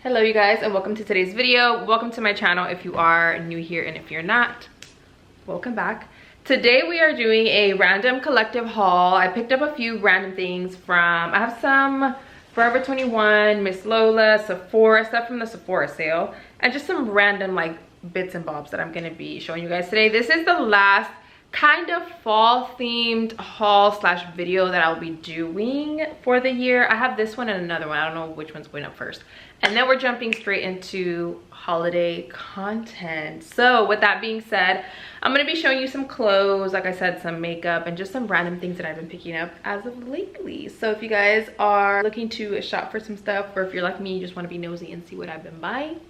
Hello you guys, and welcome to today's video. Welcome to my channel if you are new here, and if you're not, welcome back. Today we are doing a random collective haul. I picked up a few random things from, I have some Forever 21, Miss Lola, Sephora, stuff from the Sephora sale, and just some random like bits and bobs that I'm gonna be showing you guys today. This is the last kind of fall themed haul slash video that I'll be doing for the year. I have this one and another one. I don't know which one's going up first. And then we're jumping straight into holiday content. So with that being said, I'm gonna be showing you some clothes, like I said, some makeup, and just some random things that I've been picking up as of lately. So if you guys are looking to shop for some stuff, or if you're like me, you just wanna be nosy and see what I've been buying,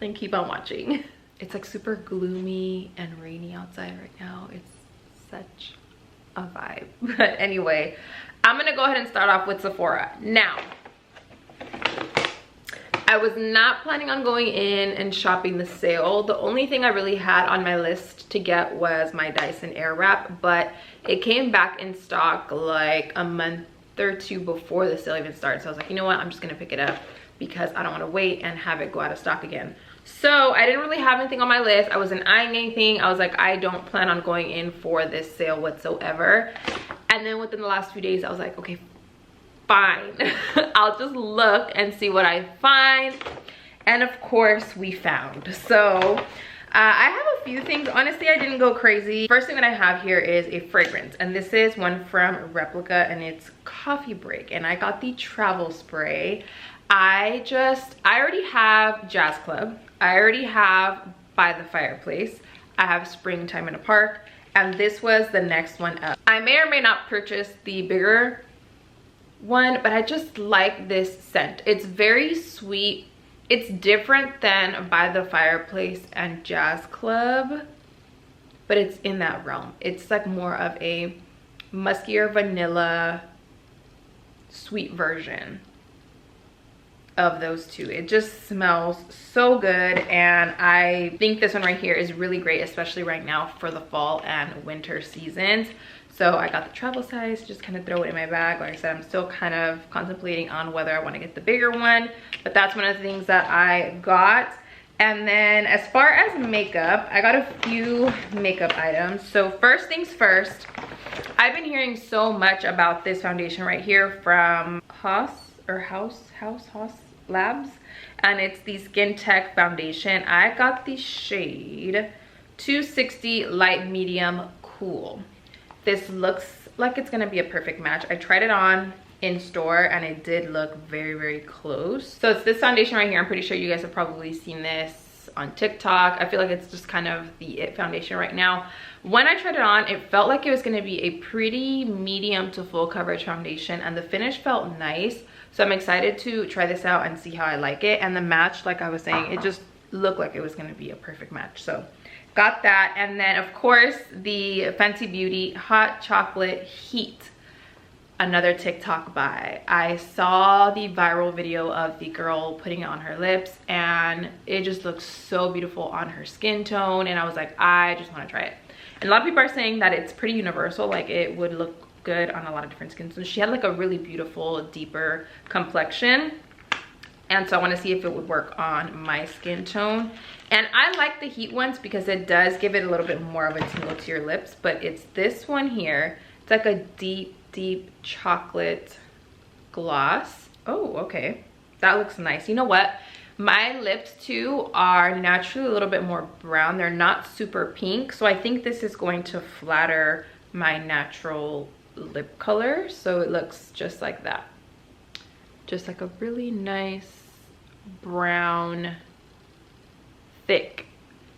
then keep on watching. It's like super gloomy and rainy outside right now. It's such a vibe. But anyway, I'm gonna go ahead and start off with Sephora. Now, I was not planning on going in and shopping the sale. The only thing I really had on my list to get was my Dyson Airwrap, but it came back in stock like a month or two before the sale even started. So I was like, you know what, I'm just gonna pick it up because I don't want to wait and have it go out of stock again. So I didn't really have anything on my list. I wasn't eyeing anything. I was like, I don't plan on going in for this sale whatsoever. And then within the last few days, I was like, okay, fine. I'll just look and see what I find. And of course we found. So I have a few things. Honestly, I didn't go crazy. First thing that I have here is a fragrance, and this is one from Replica, and it's Coffee Break, and I got the travel spray. I already have Jazz Club. I already have By the Fireplace. I have Springtime in a Park, and this was the next one up. I may or may not purchase the bigger one, but I just like this scent. It's very sweet. It's different than By the Fireplace and Jazz Club, but it's in that realm. It's like more of a muskier vanilla sweet version of those two. It just smells so good, and I think this one right here is really great, especially right now for the fall and winter seasons. So I got the travel size, just kind of throw it in my bag. Like I said, I'm still kind of contemplating on whether I want to get the bigger one, but that's one of the things that I got. And then as far as makeup, I got a few makeup items. So first things first, I've been hearing so much about this foundation right here from Haus Labs, and it's the Skin Tech foundation. I got the shade 260 Light Medium Cool. This looks like it's gonna be a perfect match. I tried it on in store and it did look very, very close. So it's this foundation right here. I'm pretty sure you guys have probably seen this on TikTok. I feel like it's just kind of the it foundation right now. When I tried it on, it felt like it was gonna be a pretty medium to full coverage foundation, and the finish felt nice. So I'm excited to try this out and see how I like it. And the match, like I was saying, it just looked like it was gonna be a perfect match. So got that. And then of course the Fenty Beauty Hot Chocolate Heat, another TikTok buy. I saw the viral video of the girl putting it on her lips, and it just looks so beautiful on her skin tone, and I was like, I just want to try it. And a lot of people are saying that it's pretty universal, like it would look good on a lot of different skin tones. She had like a really beautiful deeper complexion, and so I want to see if it would work on my skin tone. And I like the heat ones because it does give it a little bit more of a tingle to your lips. But it's this one here. It's like a deep chocolate gloss. Oh, okay, that looks nice. You know what, my lips too are naturally a little bit more brown. They're not super pink, so I think this is going to flatter my natural lip color. So it looks just like that, just like a really nice brown, thick,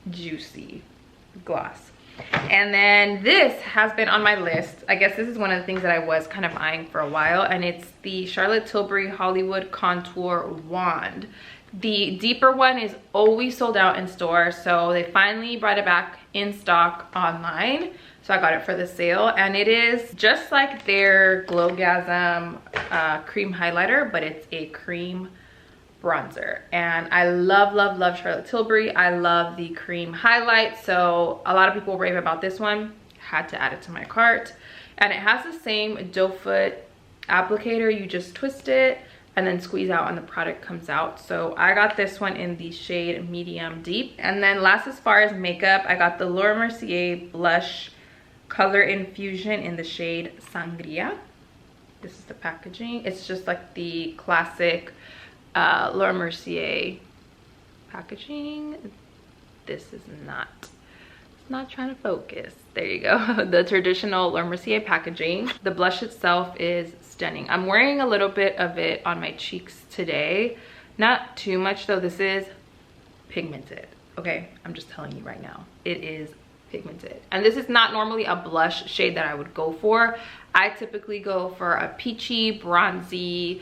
juicy gloss. And then this has been on my list. I guess this is one of the things that I was kind of eyeing for a while, and it's the Charlotte Tilbury Hollywood Contour Wand. The deeper one is always sold out in store, so they finally brought it back in stock online. So I got it for the sale, and it is just like their Glowgasm cream highlighter, but it's a cream bronzer. And I love Charlotte Tilbury. I love the cream highlight, so a lot of people rave about this one. Had to add it to my cart. And it has the same doe foot applicator. You just twist it, and then squeeze out and the product comes out. So I got this one in the shade medium deep. And then last, as far as makeup, I got the Laura Mercier blush color infusion in the shade Sangria. This is the packaging. It's just like the classic Laura Mercier packaging. This is not, it's not trying to focus. There you go. The traditional Laura Mercier packaging. The blush itself is stunning. I'm wearing a little bit of it on my cheeks today. Not too much though. This is pigmented. Okay, I'm just telling you right now. It is pigmented. And this is not normally a blush shade that I would go for. I typically go for a peachy, bronzy,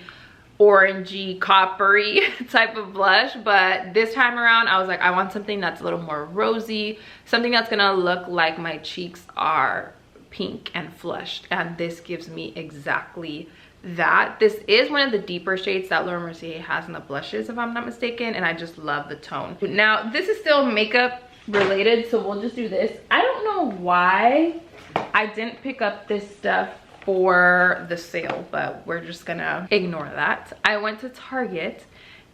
orangey, coppery type of blush, but this time around I was like, I want something that's a little more rosy, something that's gonna look like my cheeks are pink and flushed, and this gives me exactly that. This is one of the deeper shades that Laura Mercier has in the blushes, if I'm not mistaken, and I just love the tone. Now this is still makeup related, so we'll just do this. I don't know why I didn't pick up this stuff for the sale, but we're just gonna ignore that. I went to Target,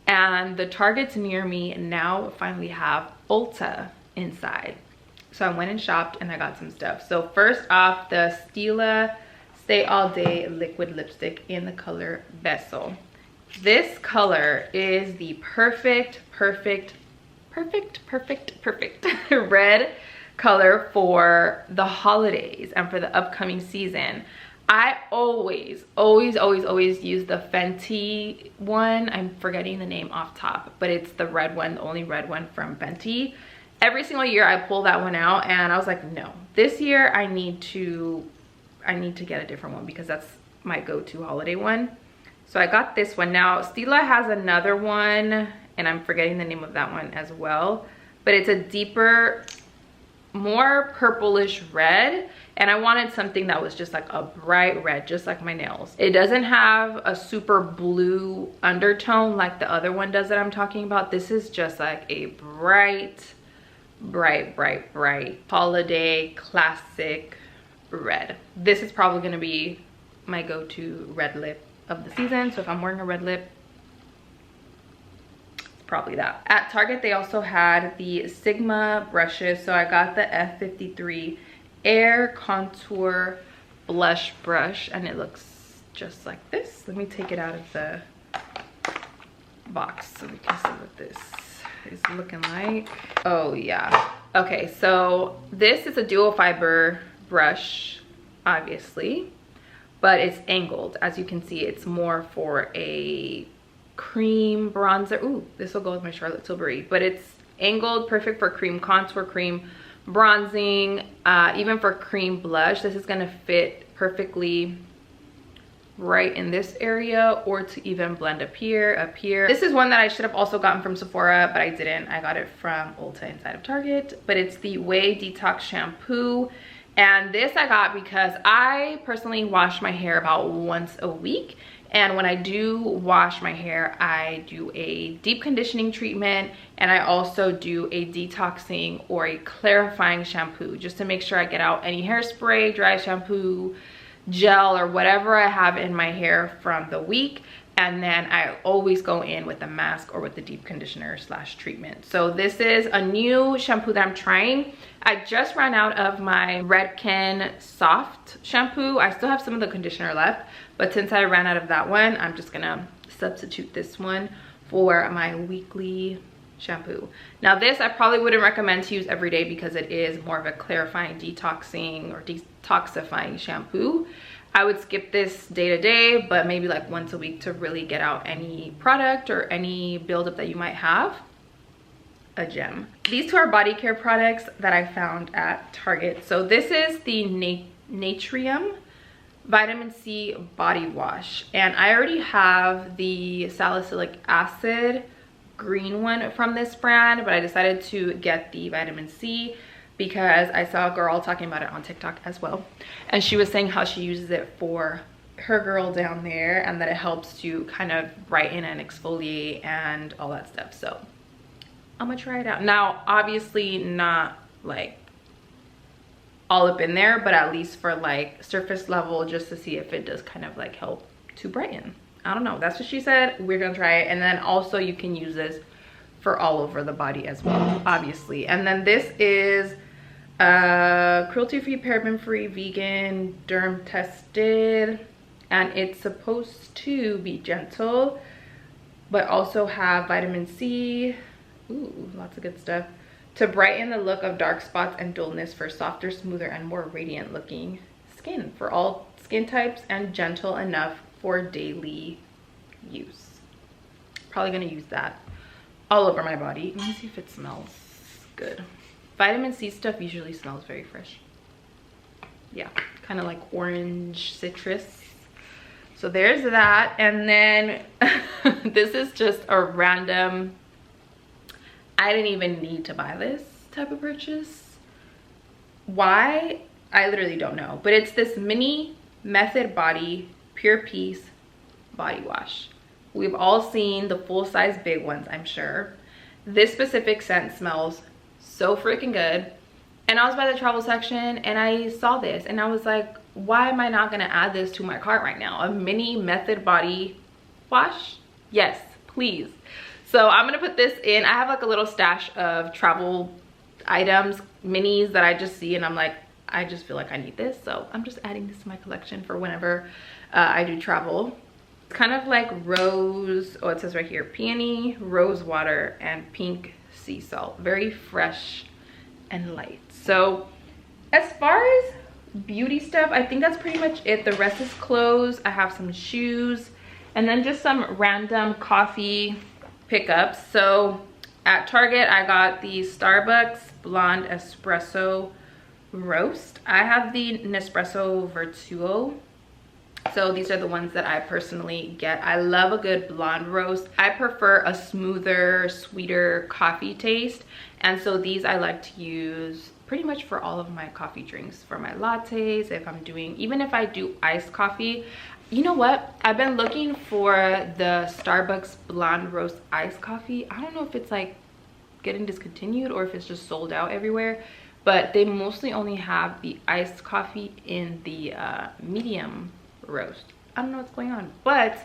and the Targets near me now finally have Ulta inside. So I went and shopped and I got some stuff. So first off, the Stila Stay All Day liquid lipstick in the color Beso. This color is the perfect red color for the holidays and for the upcoming season. I always use the Fenty one. I'm forgetting the name off top, but it's the red one, the only red one from Fenty. Every single year I pull that one out, and I was like, no, this year I need to get a different one because that's my go-to holiday one. So I got this one. Now Stila has another one, and I'm forgetting the name of that one as well, but it's a deeper, more purplish red, and I wanted something that was just like a bright red, just like my nails. It doesn't have a super blue undertone like the other one does that I'm talking about. This is just like a bright holiday classic red. This is probably going to be my go-to red lip of the season, so if I'm wearing a red lip, probably that. At Target they also had the Sigma brushes, so I got the F53 Air Contour Blush Brush, and it looks just like this. Let me take it out of the box so we can see what this is looking like. Oh yeah, okay, so this is a dual fiber brush, obviously, but it's angled. As you can see, it's more for a cream bronzer. Ooh, this will go with my Charlotte Tilbury, but it's angled, perfect for cream contour, cream bronzing, even for cream blush. This is gonna fit perfectly right in this area, or to even blend up here. This is one that I should have also gotten from Sephora, but I didn't. I got it from Ulta inside of Target, but it's the Way Detox shampoo. And this I got because I personally wash my hair about once a week, and when I do wash my hair, I do a deep conditioning treatment, and I also do a detoxing or a clarifying shampoo just to make sure I get out any hairspray, dry shampoo, gel, or whatever I have in my hair from the week. And then I always go in with a mask or with the deep conditioner / treatment. So this is a new shampoo that I'm trying. I just ran out of my Redken soft shampoo. I still have some of the conditioner left, but since I ran out of that one, I'm just gonna substitute this one for my weekly shampoo. Now this I probably wouldn't recommend to use every day because it is more of a clarifying, detoxing, or detoxifying shampoo. I would skip this day to day, but maybe like once a week to really get out any product or any buildup that you might have. A gem. These two are body care products that I found at Target. So this is the Natrium Vitamin C Body Wash, and I already have the salicylic acid green one from this brand, but I decided to get the vitamin C because I saw a girl talking about it on TikTok as well, and she was saying how she uses it for her girl down there, and that it helps to kind of brighten and exfoliate and all that stuff. So I'm gonna try it out. Now obviously not like all up in there, but at least for like surface level, just to see if it does kind of like help to brighten. I don't know, that's what she said. We're gonna try it. And then also you can use this for all over the body as well, obviously. And then this is cruelty-free, paraben-free, vegan, derm tested, and it's supposed to be gentle but also have vitamin C, ooh, lots of good stuff, to brighten the look of dark spots and dullness for softer, smoother, and more radiant looking skin for all skin types, and gentle enough for daily use. Probably gonna use that all over my body. Let me see if it smells good. Vitamin C stuff usually smells very fresh. Yeah, kind of like orange citrus. So there's that. And then this is just a random, I didn't even need to buy this type of purchase. Why? I literally don't know. But it's this mini Method Body Pure Peace body wash. We've all seen the full-size big ones, I'm sure. This specific scent smells so freaking good. And I was by the travel section and I saw this and I was like, why am I not gonna add this to my cart right now? A mini Method Body wash? Yes, please. So I'm gonna put this in. I have like a little stash of travel items, minis that I just see and I'm like, I just feel like I need this. So I'm just adding this to my collection for whenever I do travel. It's kind of like rose, oh, it says right here, peony, rose water, and pink sea salt. Very fresh and light. So as far as beauty stuff, I think that's pretty much it. The rest is clothes. I have some shoes and then just some random coffee pickups. So at Target, I got the Starbucks Blonde Espresso Roast. I have the Nespresso Vertuo. So these are the ones that I personally get. I love a good blonde roast. I prefer a smoother, sweeter coffee taste. And so these I like to use pretty much for all of my coffee drinks, for my lattes, if I'm doing, even if I do iced coffee. You know what? I've been looking for the Starbucks Blonde Roast iced coffee. I don't know if it's like getting discontinued or if it's just sold out everywhere, but they mostly only have the iced coffee in the medium roast. I don't know what's going on, but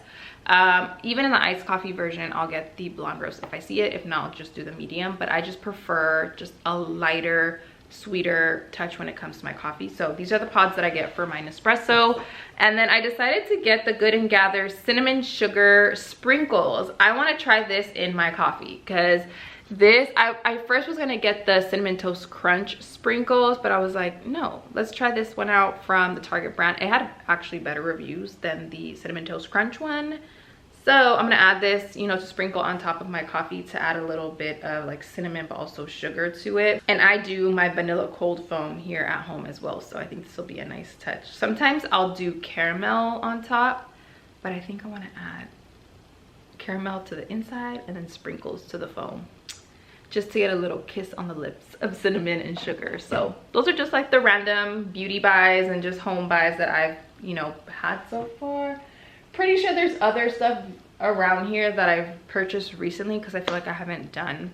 even in the iced coffee version, I'll get the blonde roast if I see it. If not, I'll just do the medium, but I just prefer just a lighter, sweeter touch when it comes to my coffee. So these are the pods that I get for my Nespresso. And then I decided to get the Good and Gather cinnamon sugar sprinkles. I want to try this in my coffee because this, I first was gonna get the Cinnamon Toast Crunch sprinkles, but I was like, no, let's try this one out from the Target brand. It had actually better reviews than the Cinnamon Toast Crunch one. So I'm gonna add this, you know, to sprinkle on top of my coffee to add a little bit of like cinnamon, but also sugar to it. And I do my vanilla cold foam here at home as well. So I think this will be a nice touch. Sometimes I'll do caramel on top, but I think I wanna add caramel to the inside and then sprinkles to the foam, just to get a little kiss on the lips of cinnamon and sugar. So those are just like the random beauty buys and just home buys that I've, you know, had so far. Pretty sure there's other stuff around here that I've purchased recently because I feel like I haven't done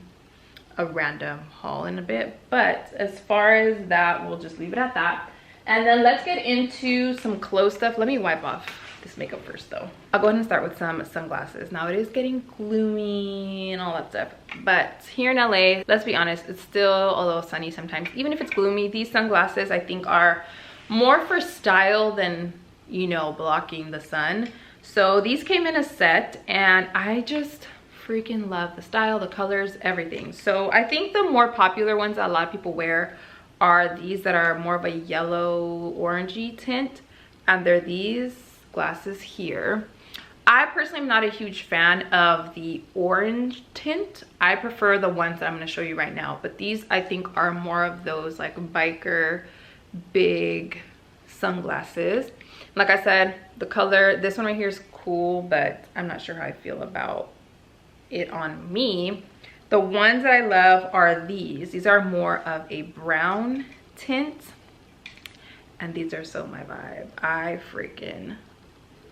a random haul in a bit. But as far as that, we'll just leave it at that. And then let's get into some clothes stuff. Let me wipe off this makeup first though. I'll go ahead and start with some sunglasses. Now it is getting gloomy and all that stuff, but here in LA, let's be honest, it's still a little sunny sometimes. Even if it's gloomy, these sunglasses I think are more for style than, you know, blocking the sun. So these came in a set and I just freaking love the style, the colors, everything. So I think the more popular ones that a lot of people wear are these that are more of a yellow orangey tint, and they're these glasses here. I personally am not a huge fan of the orange tint. I prefer the ones that I'm going to show you right now, but these I think are more of those like biker big sunglasses. Like I said, the color, this one right here is cool, but I'm not sure how I feel about it on me. The ones that I love are these. These are more of a brown tint, and these are so my vibe. I freaking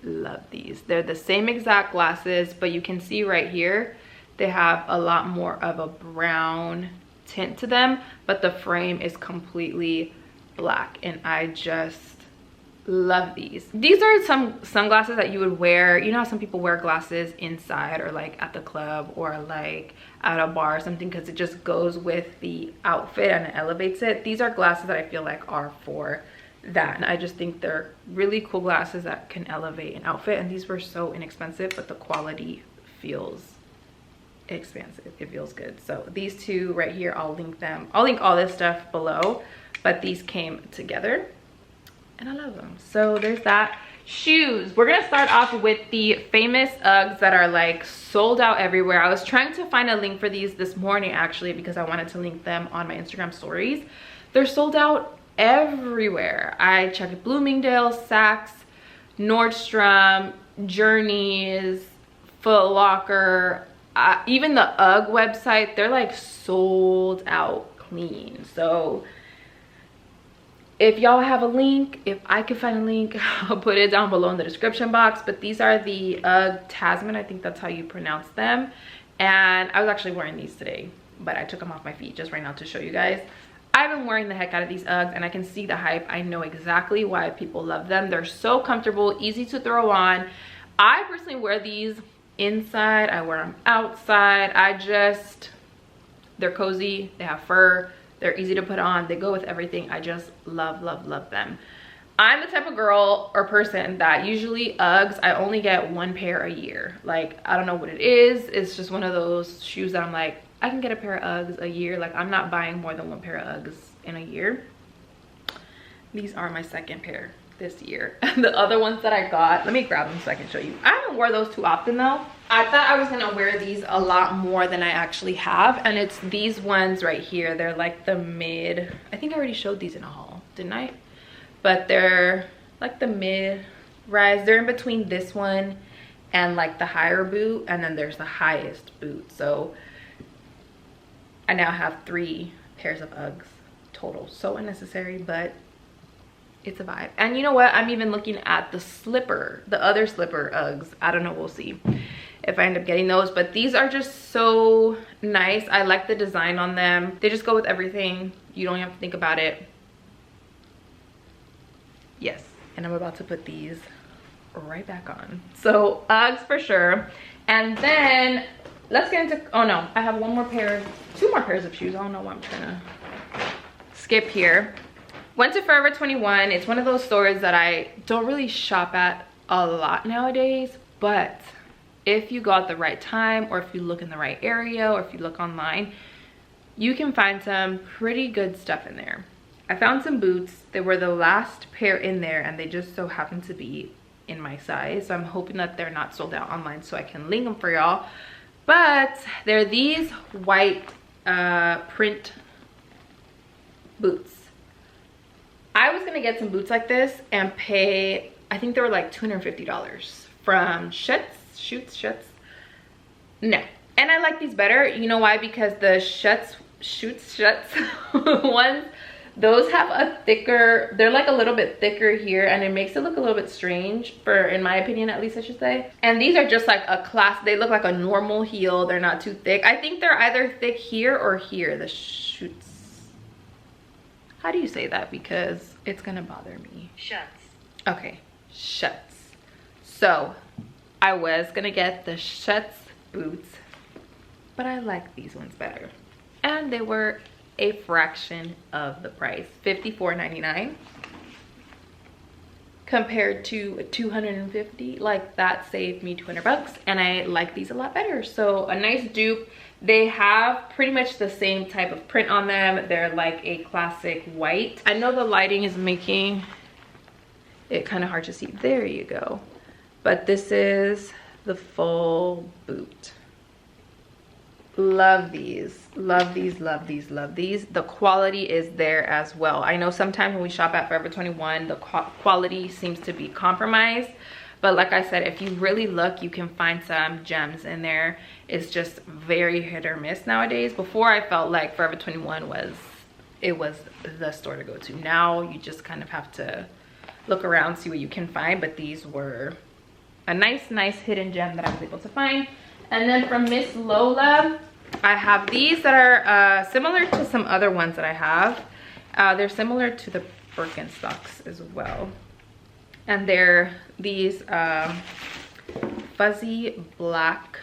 love these. They're the same exact glasses, but you can see right here they have a lot more of a brown tint to them, but the frame is completely black, and I just Love these. These are some sunglasses that you would wear. You know how some people wear glasses inside or like at the club or like at a bar or something, because it just goes with the outfit and it elevates it. These are glasses that I feel like are for that, and I just think they're really cool glasses that can elevate an outfit. And these were so inexpensive, but the quality feels expansive. It feels good. So these two right here, I'll link them. I'll link all this stuff below, but these came together and I love them. So there's that. Shoes, we're gonna start off with the famous Uggs that are like sold out everywhere. I was trying to find a link for these this morning actually, because I wanted to link them on my Instagram stories. They're sold out everywhere. I checked Bloomingdale's, Saks, Nordstrom, Journeys, Foot Locker, even the UGG website. They're like sold out clean. So if y'all have a link, if I can find a link, I'll put it down below in the description box. But these are the UGG Tasman, I think that's how you pronounce them. And I was actually wearing these today, but I took them off my feet just right now to show you guys. I've been wearing the heck out of these Uggs and I can see the hype. I know exactly why people love them. They're so comfortable, easy to throw on. I personally wear these inside, I wear them outside. They're cozy, they have fur, they're easy to put on, they go with everything. I just love them. I'm the type of girl or person that usually Uggs, I only get one pair a year. Like, I don't know what it is. It's just one of those shoes that I'm like, I can get a pair of Uggs a year. Like, I'm not buying more than one pair of Uggs in a year. These are my second pair this year. The other ones that I got, let me grab them so I can show you. I haven't worn those too often though. I thought I was gonna wear these a lot more than I actually have, and it's these ones right here. They're like the mid, I think I already showed these in a haul, didn't I? But they're like the mid rise. They're in between this one and like the higher boot, and then there's the highest boot. So I now have 3 pairs of Uggs total. So unnecessary, but it's a vibe. And you know what, I'm even looking at the slipper, the other slipper Uggs. I don't know, we'll see if I end up getting those, but these are just so nice. I like the design on them. They just go with everything. You don't have to think about it. Yes, and I'm about to put these right back on. So Uggs for sure. And then let's get into, oh no, I have 2 more pairs of shoes. I don't know why I'm trying to skip here. Went to Forever 21. It's one of those stores that I don't really shop at a lot nowadays, but if you go at the right time, or if you look in the right area, or if you look online, you can find some pretty good stuff in there. I found some boots. They were the last pair in there and they just so happen to be in my size. So I'm hoping that they're not sold out online so I can link them for y'all. But they're these white print boots. I was gonna get some boots like this and pay, I think they were like $250 from Schutz. No, and I like these better. You know why? Because the Schutz ones, those have a thicker, they're like a little bit thicker here, and it makes it look a little bit strange, for, in my opinion at least I should say. And these are just like a class, they look like a normal heel. They're not too thick. I think they're either thick here or here, the Schutz. How do you say that? Because it's gonna bother me. Schutz. Okay, Schutz. So I was gonna get the Schutz boots, but I like these ones better. And they were a fraction of the price, $54.99 compared to $250. Like, that saved me 200 bucks, and I like these a lot better. So a nice dupe. They have pretty much the same type of print on them. They're like a classic white. I know the lighting is making it kind of hard to see. There you go. But this is the full boot. Love these, love these, love these, love these. The quality is there as well. I know sometimes when we shop at Forever 21, the quality seems to be compromised. But like I said, if you really look, you can find some gems in there. It's just very hit or miss nowadays. Before, I felt like Forever 21 was the store to go to. Now you just kind of have to look around, see what you can find. But these were a nice hidden gem that I was able to find. And then from Miss Lola, I have these that are similar to some other ones that I have. They're similar to the Birkenstocks as well. And they're these fuzzy black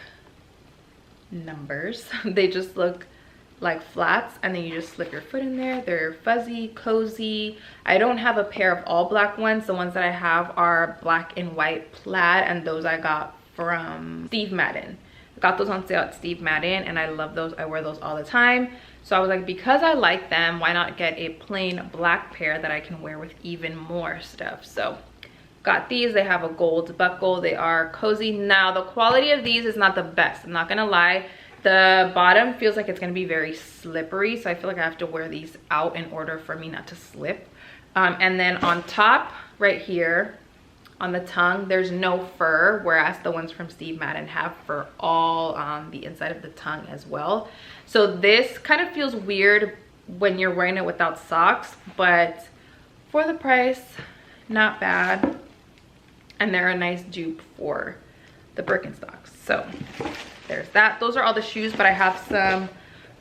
numbers. They just look like flats, and then you just slip your foot in there. They're fuzzy, cozy. I don't have a pair of all black ones. The ones that I have are black and white plaid, and those I got from Steve Madden. I got those on sale at Steve Madden, and I love those. I wear those all the time. So I was like, because I like them, why not get a plain black pair that I can wear with even more stuff? So got these. They have a gold buckle. They are cozy. Now the quality of these is not the best, I'm not gonna lie. The bottom feels like it's gonna be very slippery, so I feel like I have to wear these out in order for me not to slip. And then on top right here on the tongue, there's no fur, whereas the ones from Steve Madden have fur all on the inside of the tongue as well. So this kind of feels weird when you're wearing it without socks, but for the price, not bad. And they're a nice dupe for the Birkenstocks. So there's that. Those are all the shoes, but I have some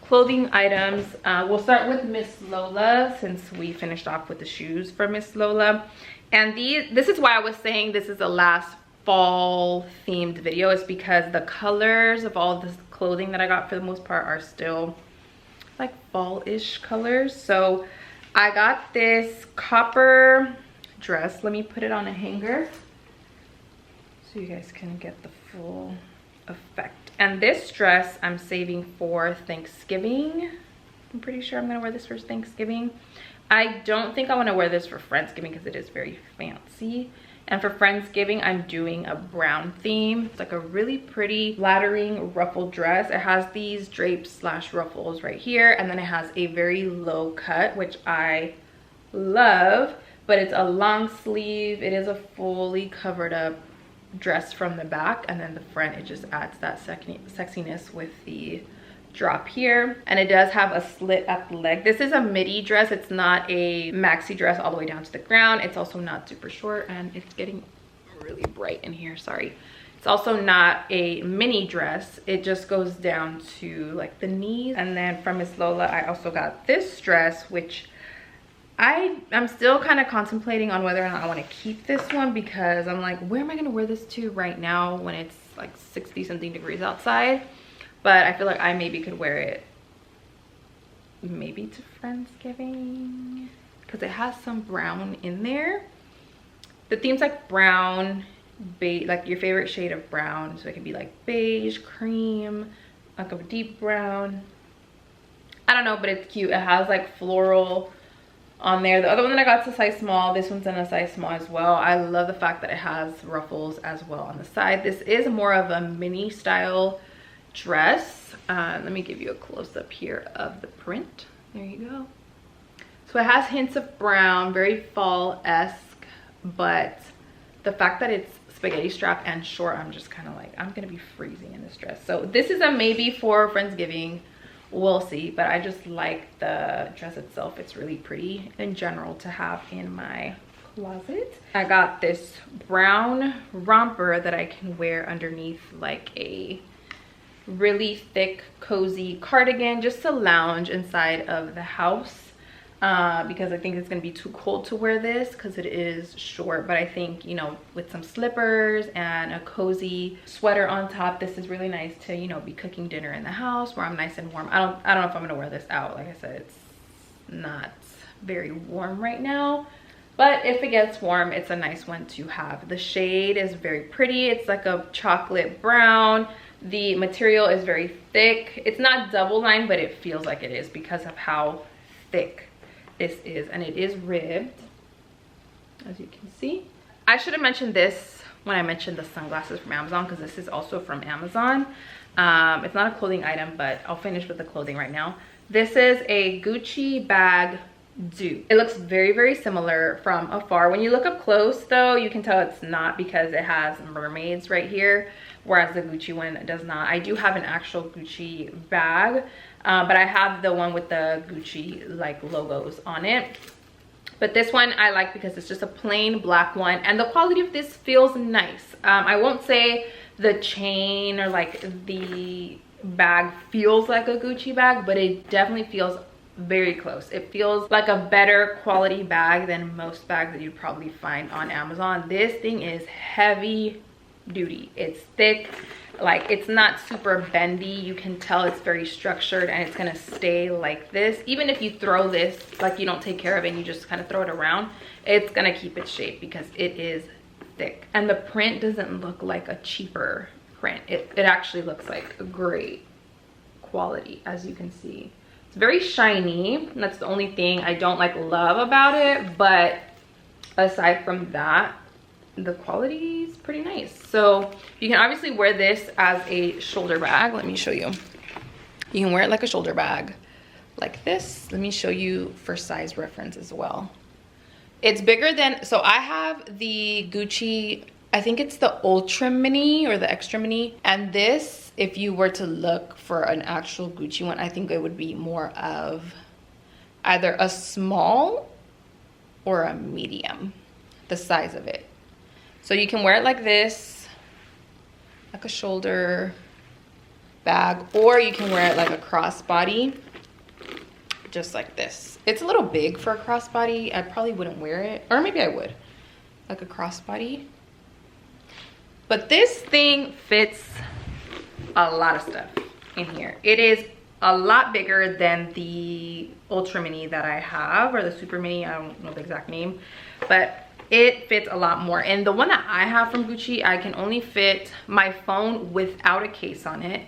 clothing items. We'll start with Miss Lola since we finished off with the shoes for Miss Lola. And this is why I was saying this is the last fall themed video, is because the colors of all this clothing that I got for the most part are still like fall-ish colors. So I got this copper dress. Let me put it on a hanger so you guys can get the full effect. And this dress I'm saving for Thanksgiving. I'm pretty sure I'm gonna wear this for Thanksgiving. I don't think I want to wear this for Friendsgiving because it is very fancy. And for Friendsgiving, I'm doing a brown theme. It's like a really pretty flattering ruffled dress. It has these drapes / ruffles right here, and then it has a very low cut, which I love, but it's a long sleeve. It is a fully covered up dress from the back, and then the front, it just adds that sexiness with the drop here. And it does have a slit at the leg. This is a midi dress. It's not a maxi dress all the way down to the ground. It's also not super short, and it's getting really bright in here, sorry. It's also not a mini dress. It just goes down to like the knees. And then from Miss Lola, I also got this dress, which I'm still kind of contemplating on whether or not I want to keep this one, because I'm like, where am I going to wear this to right now when it's like 60 something degrees outside? But I feel like I maybe could wear it maybe to Friendsgiving, because it has some brown in there. The theme's like brown, beige, like your favorite shade of brown. So it could be like beige, cream, like a deep brown. I don't know, but it's cute. It has like floral on there. The other one that I got is a size small. This one's in a size small as well. I love the fact that it has ruffles as well on the side. This is more of a mini style dress. Let me give you a close-up here of the print. There you go. So it has hints of brown, very fall-esque, but the fact that it's spaghetti strap and short, I'm just kind of like, I'm gonna be freezing in this dress. So this is a maybe for Friendsgiving. We'll see, but I just like the dress itself. It's really pretty in general to have in my closet. I got this brown romper that I can wear underneath like a really thick cozy cardigan, just to lounge inside of the house, because I think it's gonna be too cold to wear this because it is short. But I think, you know, with some slippers and a cozy sweater on top, this is really nice to, you know, be cooking dinner in the house where I'm nice and warm. I don't know if I'm gonna wear this out. Like I said, it's not very warm right now, but if it gets warm, it's a nice one to have. The shade is very pretty. It's like a chocolate brown. The material is very thick. It's not double lined, but it feels like it is because of how thick this is. And it is ribbed, as you can see. I should have mentioned this when I mentioned the sunglasses from Amazon, because this is also from Amazon. It's not a clothing item, but I'll finish with the clothing right now. This is a Gucci bag dupe. It looks very, very similar from afar. When you look up close though, you can tell it's not, because it has mermaids right here, whereas the Gucci one does not. I do have an actual Gucci bag, but I have the one with the Gucci like logos on it. But this one I like because it's just a plain black one, and the quality of this feels nice. I won't say the chain or like the bag feels like a Gucci bag, but it definitely feels very close. It feels like a better quality bag than most bags that you'd probably find on Amazon. This thing is heavy duty. It's thick. Like, it's not super bendy. You can tell it's very structured, and it's gonna stay like this. Even if you throw this, like you don't take care of it and you just kind of throw it around, it's gonna keep its shape because it is thick. And the print doesn't look like a cheaper print. It actually looks like a great quality, as you can see. It's very shiny. That's the only thing I don't like love about it, but aside from that, the quality is pretty nice. So you can obviously wear this as a shoulder bag. Let me show you. You can wear it like a shoulder bag like this. Let me show you for size reference as well. It's bigger than, so I have the Gucci, I think it's the Ultra Mini or the Extra Mini, and this, if you were to look for an actual Gucci one, I think it would be more of either a small or a medium, the size of it. So you can wear it like this, like a shoulder bag, or you can wear it like a crossbody, just like this. It's a little big for a crossbody. I probably wouldn't wear it, or maybe I would, like a crossbody. But this thing fits a lot of stuff in here. It is a lot bigger than the Ultra Mini that I have, or the Super Mini, I don't know the exact name, but it fits a lot more. And the one that I have from Gucci, I can only fit my phone without a case on it,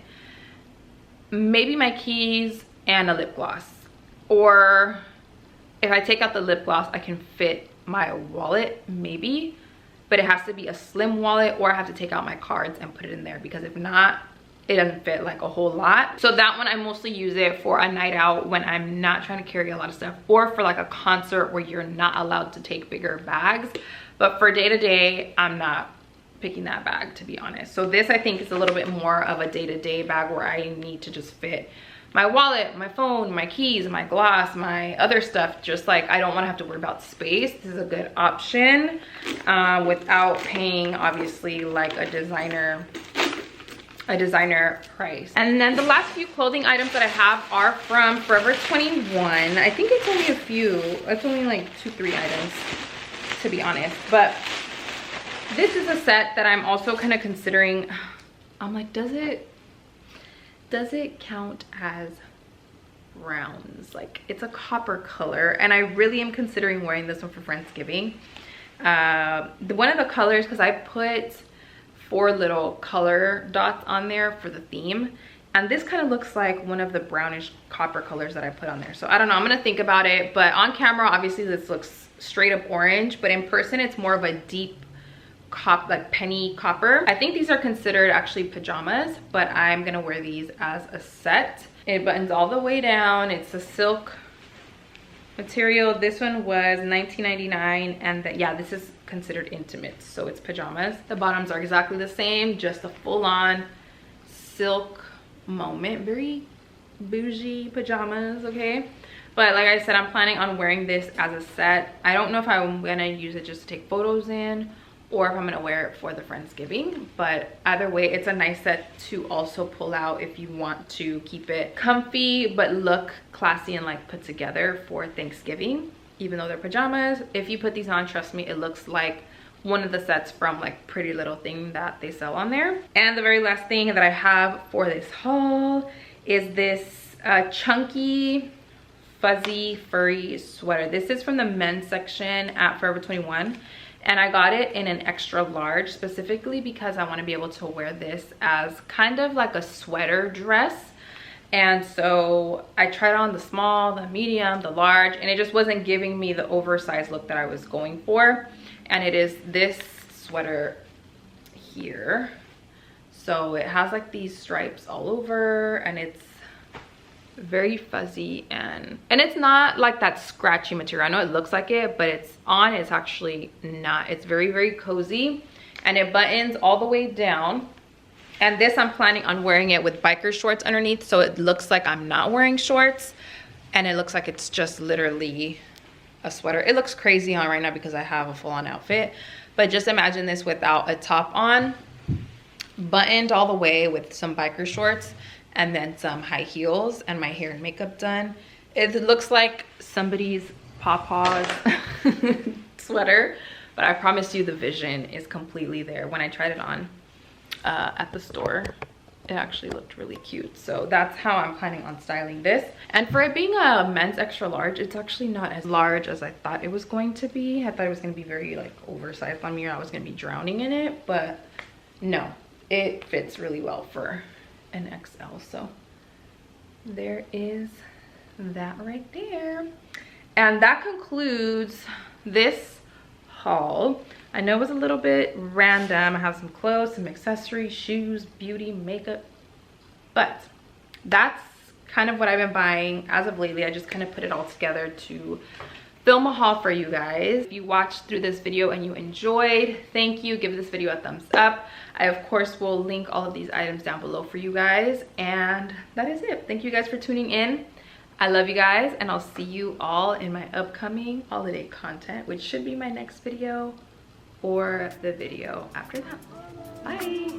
maybe my keys and a lip gloss. Or if I take out the lip gloss, I can fit my wallet, maybe, but it has to be a slim wallet, or I have to take out my cards and put it in there, because if not, it doesn't fit like a whole lot. So that one, I mostly use it for a night out when I'm not trying to carry a lot of stuff, or for like a concert where you're not allowed to take bigger bags. But for day to day, I'm not picking that bag, to be honest. So this, I think, is a little bit more of a day-to-day bag where I need to just fit my wallet, my phone, my keys, my gloss, my other stuff. Just like, I don't want to have to worry about space. This is a good option without paying, obviously, like a designer price. And then the last few clothing items that I have are from Forever 21. I think it's only a few. It's only like 2-3 items, to be honest. But this is a set that I'm also kind of considering. I'm like, does it count as browns? Like, it's a copper color, and I really am considering wearing this one for Friendsgiving. One of the colors, because I put 4 little color dots on there for the theme, and this kind of looks like one of the brownish copper colors that I put on there. So I don't know, I'm gonna think about it. But on camera, obviously this looks straight up orange, but in person it's more of a deep like penny copper. I think these are considered actually pajamas, but I'm gonna wear these as a set. It buttons all the way down. It's a silk material. This one was $19.99, and yeah, this is considered intimate, so it's pajamas. The bottoms are exactly the same, just a full-on silk moment. Very bougie pajamas, okay? But like I said, I'm planning on wearing this as a set. I don't know if I'm gonna use it just to take photos in, or if I'm gonna wear it for the Friendsgiving. But either way, it's a nice set to also pull out if you want to keep it comfy but look classy and like put together for Thanksgiving. Even though they're pajamas, if you put these on, trust me, it looks like one of the sets from like Pretty Little Thing that they sell on there. And the very last thing that I have for this haul is this chunky fuzzy furry sweater. This is from the men's section at Forever 21. And I got it in an extra large specifically because I want to be able to wear this as kind of like a sweater dress. And so I tried on the small, the medium, the large, and it just wasn't giving me the oversized look that I was going for. And it is this sweater here. So it has like these stripes all over, and it's very fuzzy, and it's not like that scratchy material. I know it looks like it, but it's actually not. It's very, very cozy, and it buttons all the way down. And this, I'm planning on wearing it with biker shorts underneath, so it looks like I'm not wearing shorts, and it looks like it's just literally a sweater. It looks crazy on right now because I have a full-on outfit, but just imagine this without a top on, buttoned all the way with some biker shorts, and then some high heels, and my hair and makeup done. It looks like somebody's pawpaw's sweater, but I promise you the vision is completely there. When I tried it on at the store, it actually looked really cute. So that's how I'm planning on styling this. And for it being a men's extra large, it's actually not as large as I thought it was going to be. I thought it was going to be very like oversized on me, or I was going to be drowning in it, but no, it fits really well for an XL. So there is that right there. And that concludes this haul. I know it was a little bit random. I have some clothes, some accessories, shoes, beauty, makeup, but that's kind of what I've been buying as of lately. I just kind of put it all together to film a haul for you guys. If you watched through this video and you enjoyed, thank you. Give this video a thumbs up. I of course will link all of these items down below for you guys, and that is it. Thank you guys for tuning in. I love you guys, and I'll see you all in my upcoming holiday content, which should be my next video or the video after that. Bye.